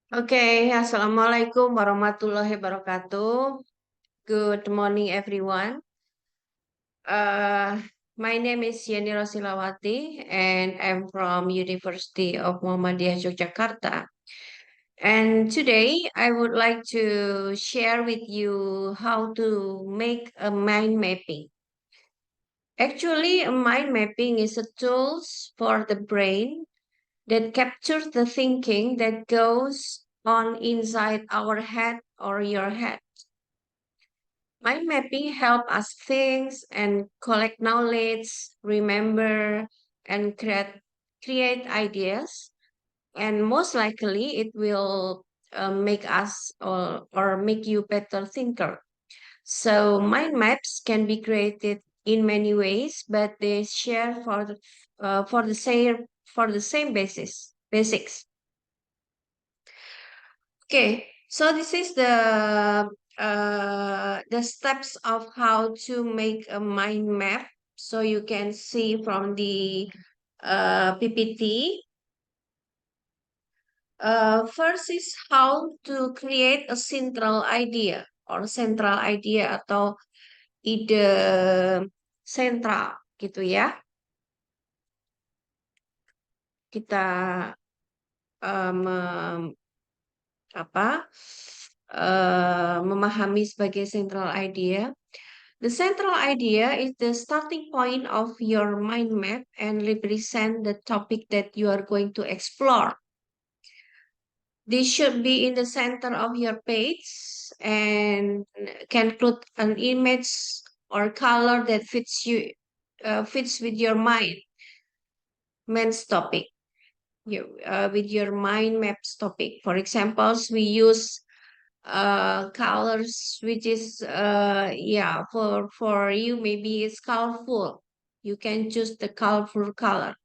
Okay, Assalamualaikum warahmatullahi wabarakatuh. Good morning, everyone. Uh, my name is Yani Rosilawati, and I'm from University of Muhammadiyah Yogyakarta. And today, I would like to share with you how to make a mind mapping. Actually, a mind mapping is a tool for the brain that captures the thinking that goes on inside our head or your head. Mind mapping help us think and collect knowledge, remember, and create ideas. And most likely, it will make us or make you better thinker. So mind maps can be created in many ways, but they share for the same basics. Okay, so this is the steps of how to make a mind map. So you can see from the PPT. First is how to create a central idea atau ide sentral gitu ya. Kita mem- apa memahami sebagai central idea. The central idea is the starting point of your mind map and represent the topic that you are going to explore. This should be in the center of your page and can include an image or color that fits with your mind's topic. With your mind maps topic. For examples, we use colors which is yeah, for you maybe it's colorful. You can choose the colorful color.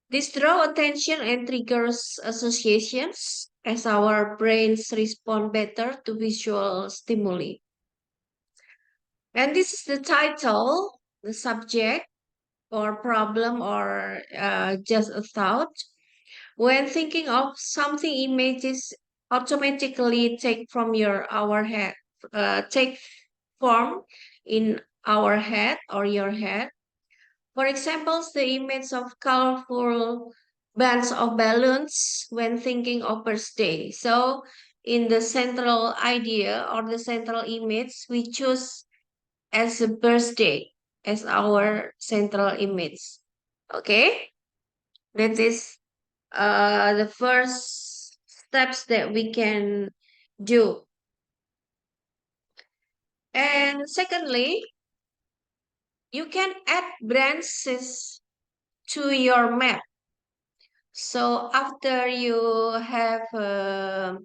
This draw attention and triggers associations as our brains respond better to visual stimuli. And this is the title, the subject or problem or just a thought. When thinking of something, images automatically take form in our head or your head. For example, the image of colorful bands of balloons when thinking of birthday. So, in the central idea or the central image, we choose as a birthday as our central image. Okay, that is the first steps that we can do. And secondly, you can add branches to your map. So after you have a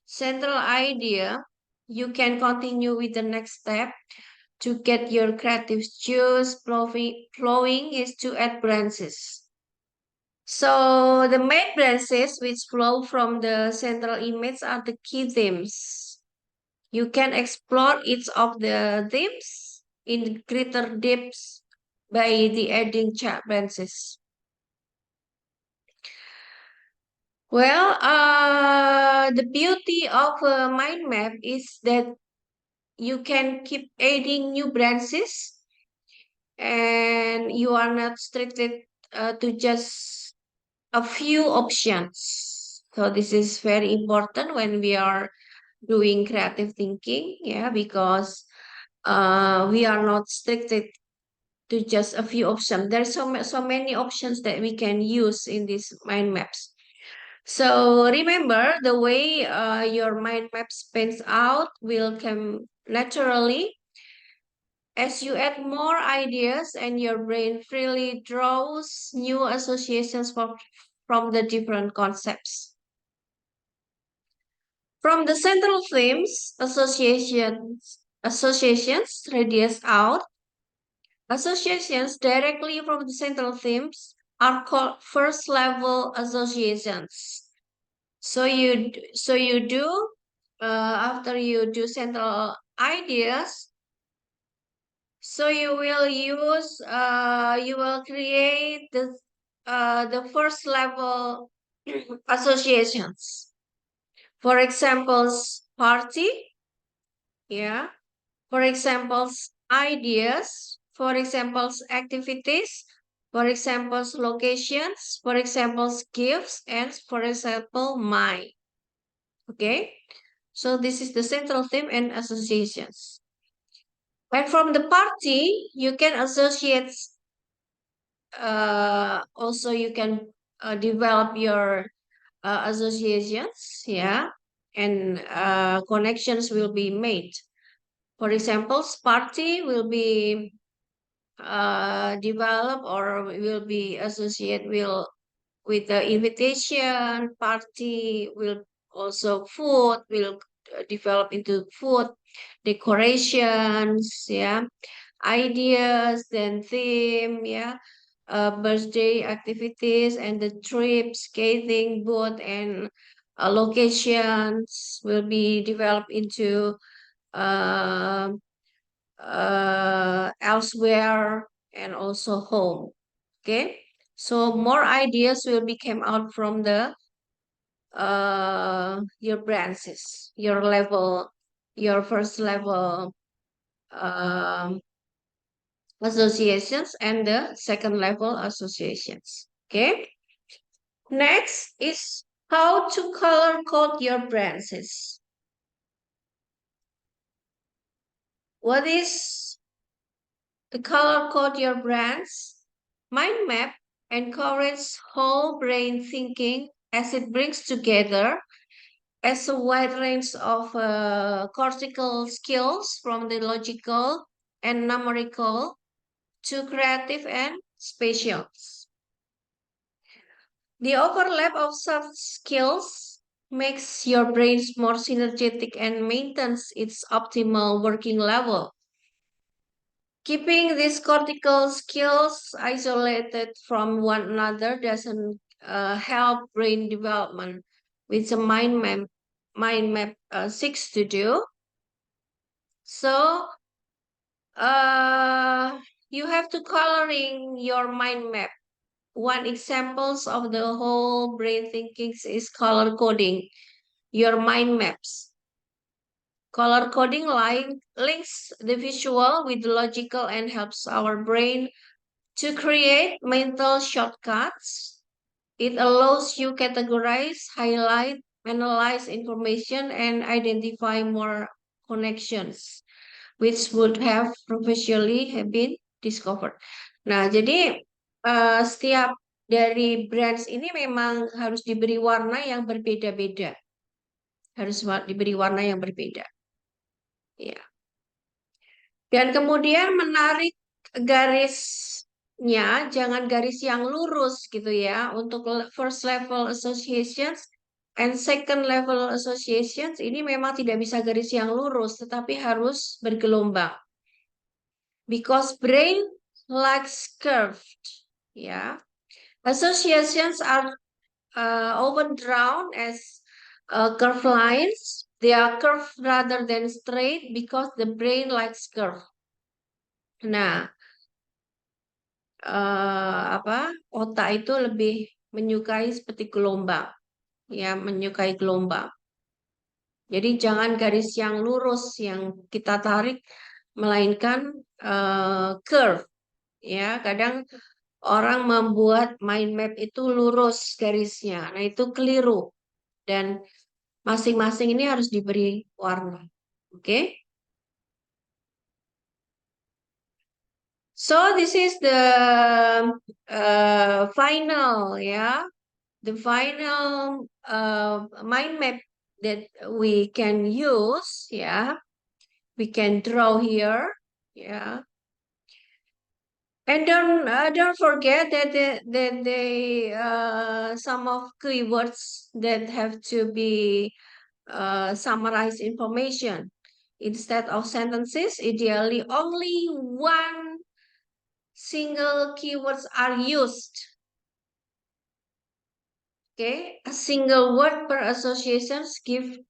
central idea, you can continue with the next step to get your creative juice flowing is to add branches. So the main branches which flow from the central image are the key themes. You can explore each of the themes in greater depths by the adding chat branches. Well, the beauty of a mind map is that you can keep adding new branches and you are not restricted to just a few options. So this is very important when we are doing creative thinking, yeah, because we are not restricted to just a few options. There's so many options that we can use in these mind maps. So remember, the way your mind map spins out will come naturally as you add more ideas and your brain freely draws new associations from the different concepts. From the central themes, associations radius out. Associations directly from the central themes are called first level associations. So you do after you do central ideas, so you will create the first level associations. For examples, party, yeah. For examples, ideas. For examples, activities. For examples, locations. For examples, gifts. And for example, my. Okay. So this is the central theme and associations. And from the party, you can associate, also you can develop your associations, yeah, and connections will be made. For example, party will be develop or will be associated will with the invitation. Party will also food will develop into food, decorations, yeah, ideas, then theme, yeah, birthday activities and the trip, skating, boat, and locations will be developed into uh, elsewhere and also home. Okay, so more ideas will be came out from the your branches, your level, your first level um, associations and the second level associations. Okay, next is how to color code your branches. What is the color code your brands? Mind map encourages whole brain thinking as it brings together as a wide range of cortical skills from the logical and numerical to creative and spatial. The overlap of soft skills makes your brain more synergetic and maintains its optimal working level. Keeping these cortical skills isolated from one another doesn't help brain development, which a mind map seeks to do. So uh, you have to coloring your mind map. One examples of the whole brain thinking is color coding your mind maps. Color coding links the visual with the logical and helps our brain to create mental shortcuts. It allows you categorize, highlight, analyze information, and identify more connections, which would have previously have been discovered. Nah, jadi setiap dari brands ini memang harus diberi warna yang berbeda-beda. Harus diberi warna yang berbeda. Ya. Dan kemudian menarik garisnya, jangan garis yang lurus gitu ya. Untuk first level associations and second level associations ini memang tidak bisa garis yang lurus, tetapi harus bergelombang. Because brain likes curved, ya. Associations are often drawn as curved lines. They are curved rather than straight because the brain likes curve. Nah, otak itu lebih menyukai seperti gelombang, ya, menyukai gelombang. Jadi jangan garis yang lurus yang kita tarik, melainkan curve. Ya, kadang orang membuat mind map itu lurus garisnya. Nah, itu keliru. Dan masing-masing ini harus diberi warna. Oke? Okay? So this is the final, yeah, the final mind map that we can use, yeah, we can draw here, yeah. And don't forget that some of keywords that have to be summarized information. Instead of sentences, ideally only one single keywords are used. Okay, a single word per associations give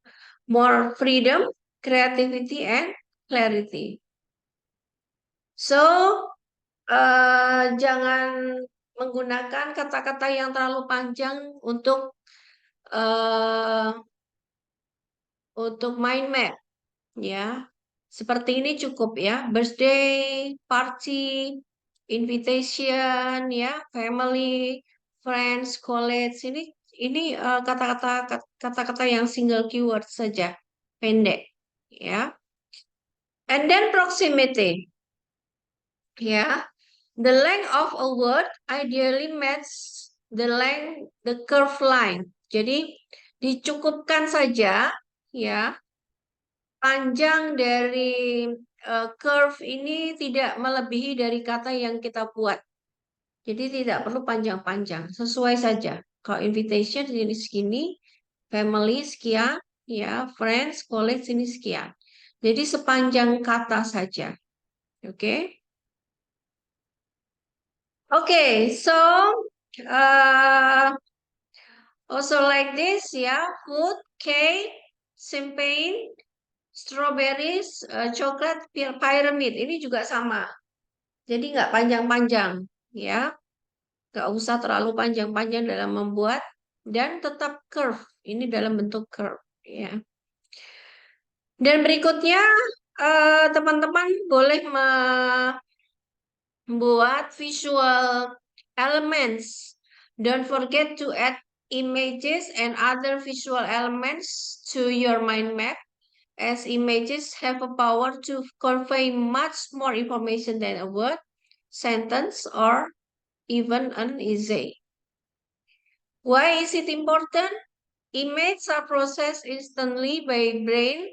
more freedom, creativity, and clarity. So, jangan menggunakan kata-kata yang terlalu panjang untuk uh, untuk mind map ya. Seperti ini cukup ya. Birthday, party, invitation ya, family, friends, college. Ini kata-kata yang single keyword saja, pendek ya. And then proximity ya. The length of a word ideally match the curve line. Jadi dicukupkan saja ya, panjang dari curve ini tidak melebihi dari kata yang kita buat. Jadi tidak perlu panjang-panjang, sesuai saja. Kalau invitation ini segini, family sekian, ya, friends, colleagues ini sekian. Jadi sepanjang kata saja. Oke. Okay? Oke, okay, so uh, also like this ya, food, cake, champagne, strawberries, coklat, pyramid. Ini juga sama. Jadi nggak panjang-panjang, ya. Nggak usah terlalu panjang-panjang dalam membuat dan tetap curve. Ini dalam bentuk curve, ya. Dan berikutnya teman-teman boleh membuat visual elements. Don't forget to add images and other visual elements to your mind map, as images have a power to convey much more information than a word, sentence, or even an essay. Why is it important? Images are processed instantly by brain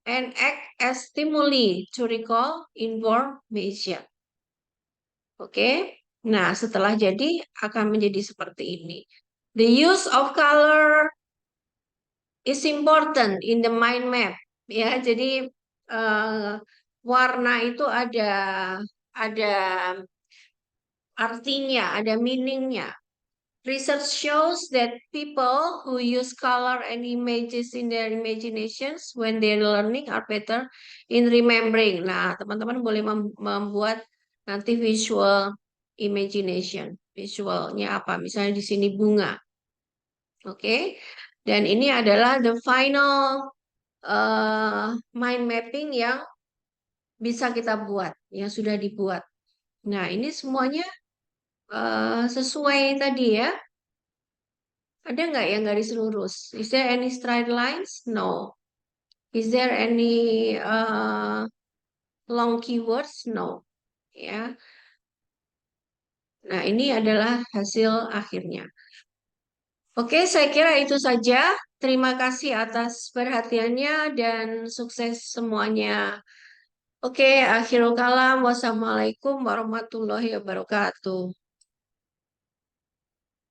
and act as stimuli to recall information. Oke, nah setelah jadi akan menjadi seperti ini. The use of color is important in the mind map. Ya, jadi warna itu ada artinya, ada meaningnya. Research shows that people who use color and images in their imaginations when they're learning are better in remembering. Nah, teman-teman boleh membuat nanti visual imagination. Visualnya apa? Misalnya di sini bunga. Oke. Dan ini adalah the final mind mapping yang bisa kita buat, yang sudah dibuat. Nah, ini semuanya sesuai tadi ya. Ada nggak yang garis lurus? Is there any straight lines? No. Is there any long keywords? No. Ya. Nah, ini adalah hasil akhirnya. Oke, saya kira itu saja. Terima kasih atas perhatiannya dan sukses semuanya. Oke, akhirul kalam. Wassalamualaikum warahmatullahi wabarakatuh.